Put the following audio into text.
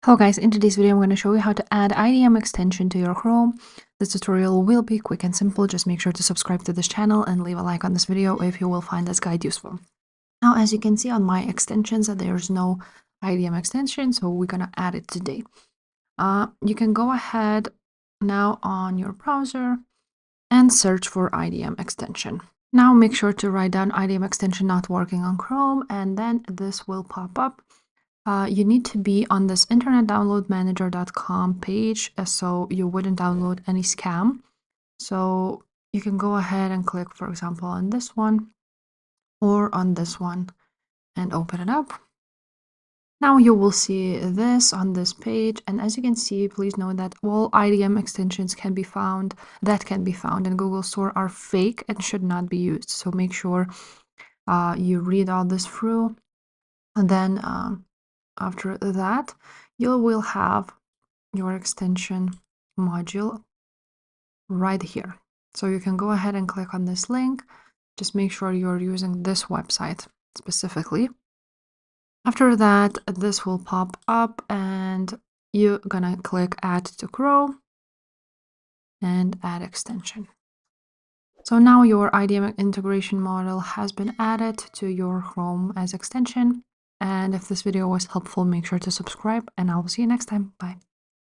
Hello guys, in today's video I'm going to show you how to add IDM extension to your Chrome. This tutorial will be quick and simple. Just make sure to subscribe to this channel and leave a like on this video if you will find this guide useful. Now, as you can see on my extensions, there's no IDM extension, so we're going to add it today. You can go ahead now on your browser and search for IDM extension. Now make sure to write down IDM extension not working on Chrome, and then this will pop up. You need to be on this internetdownloadmanager.com page so you wouldn't download any scam. So you can go ahead and click, for example, on this one or on this one and open it up. Now you will see this on this page, and as you can see, please note that all IDM extensions can be found in Google Store are fake and should not be used. So make sure you read all this through, and then after that, you will have your extension module right here. So you can go ahead and click on this link. Just make sure you're using this website specifically. After that, this will pop up and you're gonna click Add to Chrome and Add Extension. So now your IDM integration model has been added to your Chrome as extension. And if this video was helpful, make sure to subscribe, and I will see you next time. Bye.